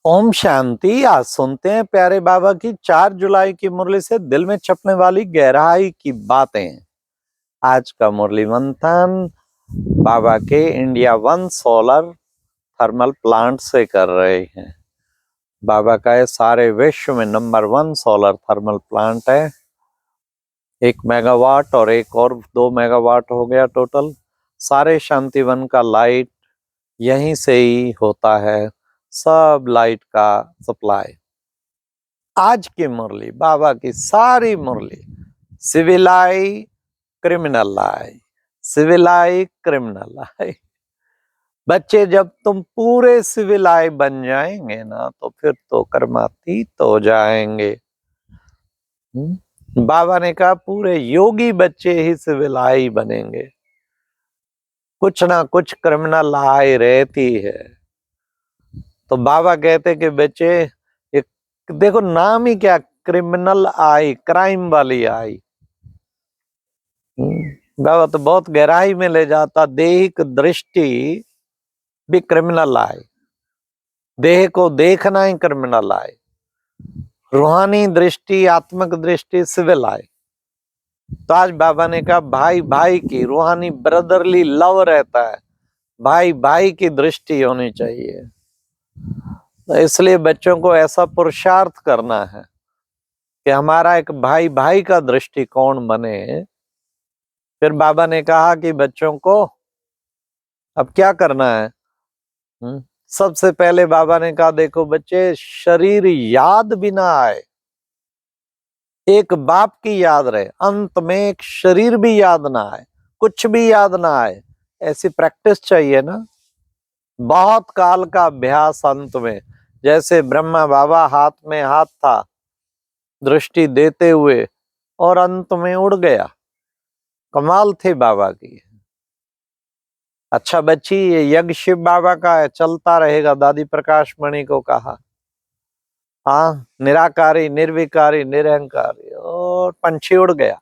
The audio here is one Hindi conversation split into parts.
ओम शांति। आज सुनते हैं प्यारे बाबा की 4 जुलाई की मुरली से दिल में छपने वाली गहराई की बातें। आज का मुरली मंथन बाबा के इंडिया 1 सोलर थर्मल प्लांट से कर रहे हैं। बाबा का ये सारे विश्व में नंबर 1 सोलर थर्मल प्लांट है। 1 मेगावाट और एक और 2 मेगावाट हो गया टोटल। सारे शांतिवन का लाइट यहीं से ही होता है, सब लाइट का सप्लाई। आज की मुरली, बाबा की सारी मुरली सिविलाई क्रिमिनल आई, सिविलाई क्रिमिनल आई। बच्चे जब तुम पूरे सिविलाई बन जाएंगे ना तो फिर तो कर्मातीत हो जाएंगे। बाबा ने कहा पूरे योगी बच्चे ही सिविलाई बनेंगे। कुछ ना कुछ क्रिमिनल आई रहती है। तो बाबा कहते कि बच्चे ये देखो नाम ही क्या, क्रिमिनल आई, क्राइम वाली आई। बाबा तो बहुत गहराई में ले जाता। देहिक दृष्टि भी क्रिमिनल आई, देह को देखना ही क्रिमिनल आई। रूहानी दृष्टि, आत्मिक दृष्टि सिविल आई। तो आज बाबा ने कहा भाई भाई की, रूहानी ब्रदरली लव रहता है, भाई भाई की दृष्टि होनी चाहिए। तो इसलिए बच्चों को ऐसा पुरुषार्थ करना है कि हमारा एक भाई भाई का दृष्टिकोण बने। फिर बाबा ने कहा कि बच्चों को अब क्या करना है। सबसे पहले बाबा ने कहा देखो बच्चे, शरीर याद भी ना आए, एक बाप की याद रहे, अंत में एक शरीर भी याद ना आए, कुछ भी याद ना आए, ऐसी प्रैक्टिस चाहिए ना। बहुत काल का अभ्यास अंत में, जैसे ब्रह्मा बाबा हाथ में हाथ था दृष्टि देते हुए और अंत में उड़ गया। कमाल थे बाबा की। अच्छा बच्ची, ये यज्ञ शिव बाबा का है, चलता रहेगा, दादी प्रकाश मणि को कहा। हाँ, निराकारी, निर्विकारी, निरहंकारी, और पंछी उड़ गया।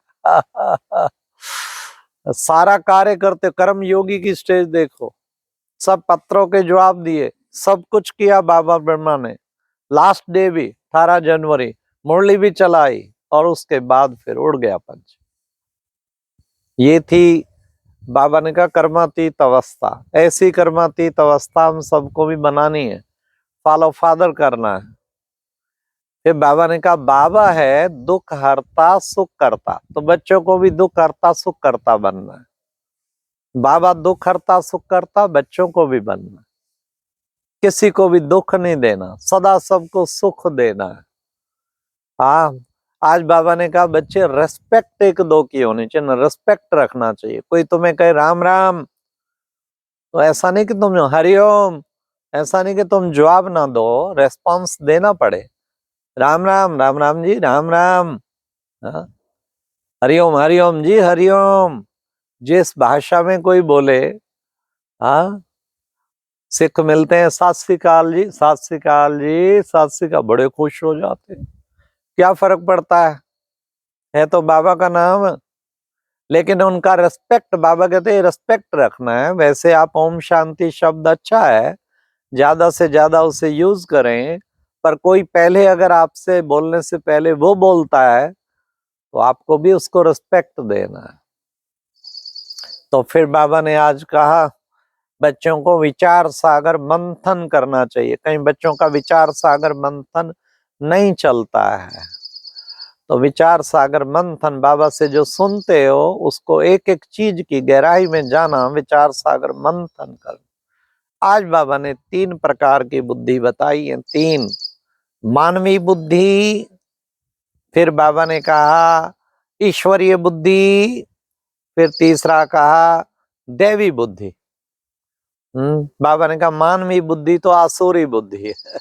सारा कार्य करते, कर्म योगी की स्टेज देखो, सब पत्रों के जवाब दिए, सब कुछ किया बाबा ब्रह्मा ने। लास्ट डे भी 18 जनवरी मुरली भी चलाई और उसके बाद फिर उड़ गया पंच। ये थी बाबा ने कहा कर्मातीत अवस्था। ऐसी कर्मातीत अवस्था हम सबको भी बनानी है, फॉलो फादर करना है। फिर बाबा ने कहा बाबा है दुख हरता सुख करता, तो बच्चों को भी दुख हरता सुख करता बनना है। बाबा दुख हरता सुख करता, बच्चों को भी बनना है। किसी को भी दुख नहीं देना, सदा सबको सुख देना है। हाँ, आज बाबा ने कहा बच्चे रेस्पेक्ट एक दो की होनी चाहिए, रेस्पेक्ट रखना चाहिए। कोई तुम्हें कहे राम राम तो ऐसा नहीं कि तुम हरिओम, ऐसा नहीं कि तुम जवाब ना दो, रेस्पॉन्स देना पड़े। राम राम, राम राम जी, राम राम। हाँ? हरिओम, हरिओम जी, हरिओम। जिस भाषा में कोई बोले। हाँ, सिख मिलते हैं सत श्री अकाल जी, सत श्री अकाल जी, सत श्री अकाल, बड़े खुश हो जाते हैं। क्या फर्क पड़ता है तो बाबा का नाम। लेकिन उनका रिस्पेक्ट, बाबा कहते हैं रिस्पेक्ट रखना है। वैसे आप ओम शांति शब्द अच्छा है, ज्यादा से ज्यादा उसे यूज करें, पर कोई पहले अगर आपसे बोलने से पहले वो बोलता है तो आपको भी उसको रिस्पेक्ट देना है। तो फिर बाबा ने आज कहा बच्चों को विचार सागर मंथन करना चाहिए। कहीं बच्चों का विचार सागर मंथन नहीं चलता है, तो विचार सागर मंथन बाबा से जो सुनते हो उसको एक एक चीज की गहराई में जाना, विचार सागर मंथन कर। आज बाबा ने 3 प्रकार की बुद्धि बताई है। 3 मानवीय बुद्धि, फिर बाबा ने कहा ईश्वरीय बुद्धि, फिर तीसरा कहा दैवी बुद्धि। बाबा ने कहा मानवीय बुद्धि तो आसुरी बुद्धि है,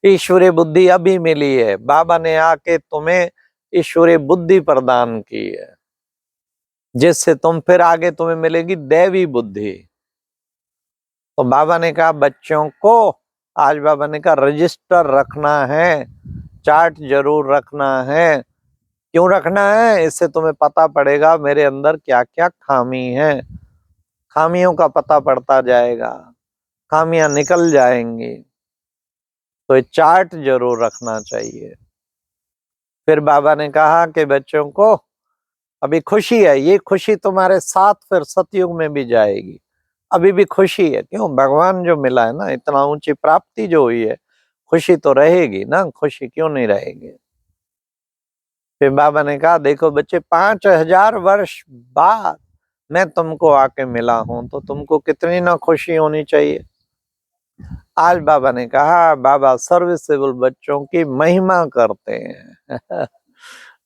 ईश्वरीय बुद्धि अभी मिली है। बाबा ने आके तुम्हें ईश्वरीय बुद्धि प्रदान की है, जिससे तुम फिर आगे तुम्हें मिलेगी दैवी बुद्धि। तो बाबा ने कहा बच्चों को, आज बाबा ने कहा रजिस्टर रखना है, चार्ट जरूर रखना है। क्यों रखना है? इससे तुम्हें पता पड़ेगा मेरे अंदर क्या क्या खामी है। खामियों का पता पड़ता जाएगा, खामियां निकल जाएंगी। तो ये चार्ट जरूर रखना चाहिए। फिर बाबा ने कहा कि बच्चों को अभी खुशी है, ये खुशी तुम्हारे साथ फिर सतयुग में भी जाएगी। अभी भी खुशी है, क्यों? भगवान जो मिला है ना, इतना ऊंची प्राप्ति जो हुई है, खुशी तो रहेगी ना, खुशी क्यों नहीं रहेगी। फिर बाबा ने कहा देखो बच्चे, 5000 वर्ष बाद मैं तुमको आके मिला हूं, तो तुमको कितनी ना खुशी होनी चाहिए। आज बाबा ने कहा, बाबा सर्विसेबल बच्चों की महिमा करते हैं।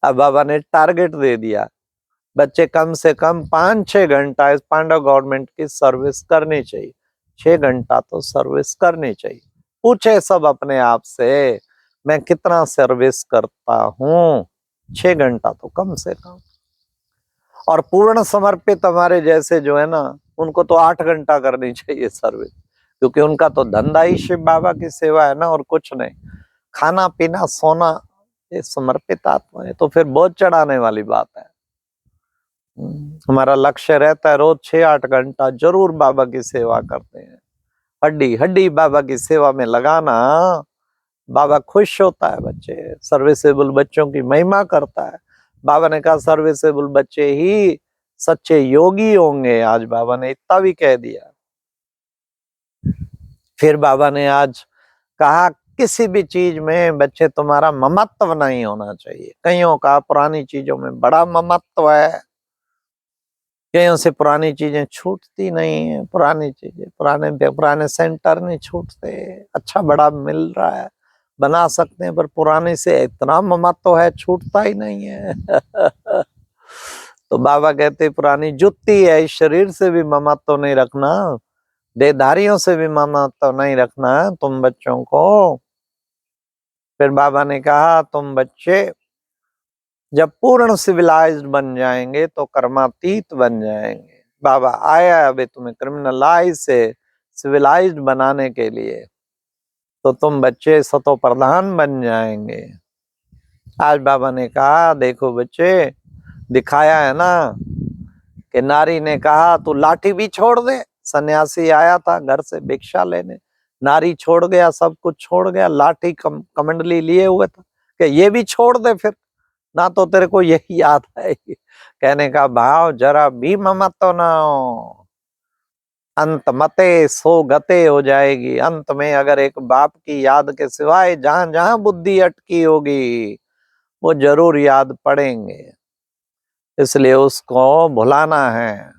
अब बाबा ने टारगेट दे दिया, बच्चे कम से कम 5-6 घंटा इस पांडव गवर्नमेंट की सर्विस करनी चाहिए। 6 घंटा तो सर्विस करनी चाहिए। पूछे सब अपने आप से, मैं कितना सर्विस करता हूँ? 6 घंटा तो कम से कम। और पूर्ण समर्पित हमारे जैसे जो है ना, उनको तो 8 घंटा करनी चाहिए सर्विस, क्योंकि उनका तो धंधा ही शिव बाबा की सेवा है ना, और कुछ नहीं। खाना पीना सोना, ये समर्पित आत्मा है, तो फिर बहुत चढ़ाने वाली बात है। हमारा लक्ष्य रहता है रोज 6-8 घंटा जरूर बाबा की सेवा करते हैं। हड्डी हड्डी बाबा की सेवा में लगाना, बाबा खुश होता है। बच्चे सर्विसेबल बच्चों की महिमा करता है। बाबा ने कहा सर्विसेबल बच्चे ही सच्चे योगी होंगे। आज बाबा ने इतना भी कह दिया। फिर बाबा ने आज कहा किसी भी चीज में बच्चे तुम्हारा ममत्व नहीं होना चाहिए। कईयों का पुरानी चीजों में बड़ा ममत्व है, कईयों से पुरानी चीजें छूटती नहीं है। पुरानी चीजें, पुराने सेंटर नहीं छूटते। अच्छा बड़ा मिल रहा है, बना सकते हैं, पर पुराने से इतना ममत्व है, छूटता ही नहीं है। तो बाबा कहते पुरानी जुत्ती है, इस शरीर से भी ममत्व नहीं रखना, देहधारियों से भी ममत्व नहीं रखना तुम बच्चों को। फिर बाबा ने कहा तुम बच्चे जब पूर्ण सिविलाइज्ड बन जाएंगे तो कर्मातीत बन जाएंगे। बाबा आया अभी तुम्हें क्रिमिनलाइज से सिविलाइज्ड बनाने के लिए, तो तुम बच्चे सतो प्रधान बन जाएंगे। आज बाबा ने कहा देखो बच्चे, दिखाया है ना कि नारी ने कहा तू लाठी भी छोड़ दे। सन्यासी आया था घर से भिक्षा लेने, नारी छोड़ गया, सब कुछ छोड़ गया, लाठी कमंडली लिए हुए था कि ये भी छोड़ दे फिर ना, तो तेरे को यही याद आएगी। कहने का भाव जरा भी ममत्व ना हो, अंत मते सो गते हो जाएगी। अंत में अगर एक बाप की याद के सिवाय जहां जहां बुद्धि अटकी होगी वो जरूर याद पड़ेंगे, इसलिए उसको भुलाना है।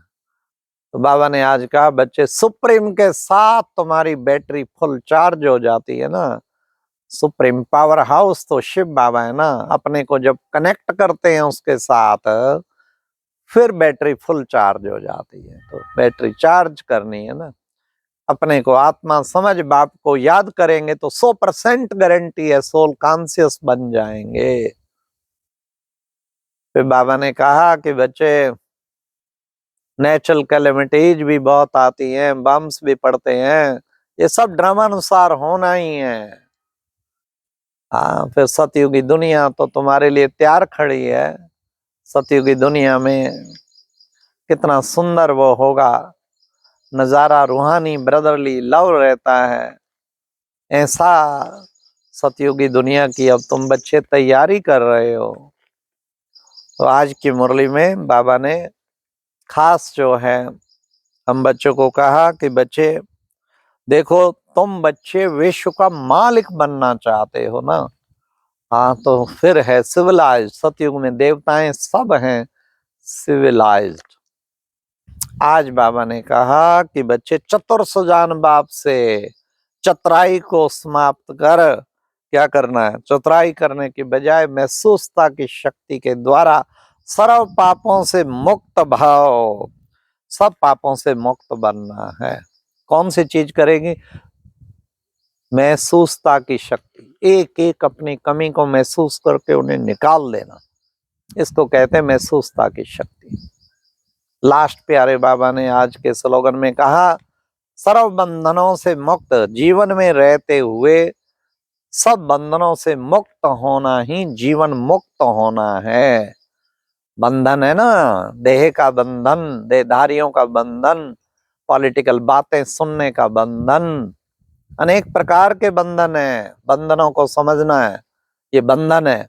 तो बाबा ने आज कहा बच्चे, सुप्रीम के साथ तुम्हारी बैटरी फुल चार्ज हो जाती है ना। सुप्रीम पावर हाउस तो शिव बाबा है ना। अपने को जब कनेक्ट करते हैं उसके साथ, फिर बैटरी फुल चार्ज हो जाती है। तो बैटरी चार्ज करनी है ना, अपने को आत्मा समझ बाप को याद करेंगे तो 100% गारंटी है सोल कॉन्शियस बन जाएंगे। फिर बाबा ने कहा कि बच्चे नेचुरल कैलेमिटीज भी बहुत आती हैं, बम्स भी पड़ते हैं, ये सब ड्रामानुसार होना ही है। हाँ, फिर सतयुगी दुनिया तो तुम्हारे लिए तैयार खड़ी है। सतयुगी दुनिया में कितना सुंदर वो होगा नजारा, रूहानी ब्रदरली लव रहता है। ऐसा सतयुगी दुनिया की अब तुम बच्चे तैयारी कर रहे हो। तो आज की मुरली में बाबा ने खास जो है हम बच्चों को कहा कि बच्चे देखो, तुम बच्चे विश्व का मालिक बनना चाहते हो ना। हाँ, तो फिर है सिविलाइज्ड। सतयुग में देवताएं सब हैं सिविलाइज्ड। आज बाबा ने कहा कि बच्चे चतुर सुजान बाप से चतुराई को समाप्त कर क्या करना है, चतुराई करने की बजाय महसूसता की शक्ति के द्वारा सर्व पापों से मुक्त भाव, सब पापों से मुक्त बनना है। कौन सी चीज करेगी? महसूसता की शक्ति, एक एक अपनी कमी को महसूस करके उन्हें निकाल देना, इसको कहते हैं महसूसता की शक्ति। लास्ट प्यारे बाबा ने आज के स्लोगन में कहा, सर्व बंधनों से मुक्त जीवन में रहते हुए सब बंधनों से मुक्त होना ही जीवन मुक्त होना है। बंधन है ना, देह का बंधन, देहधारियों का बंधन, पॉलिटिकल बातें सुनने का बंधन, अनेक प्रकार के बंधन है, बंधनों को समझना है, ये बंधन है।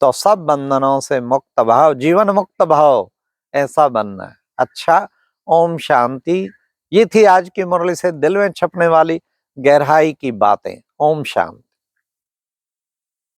तो सब बंधनों से मुक्त भाव, जीवन मुक्त भाव, ऐसा बनना है। अच्छा, ओम शांति। ये थी आज की मुरली से दिल में छपने वाली गहराई की बातें। ओम शांति।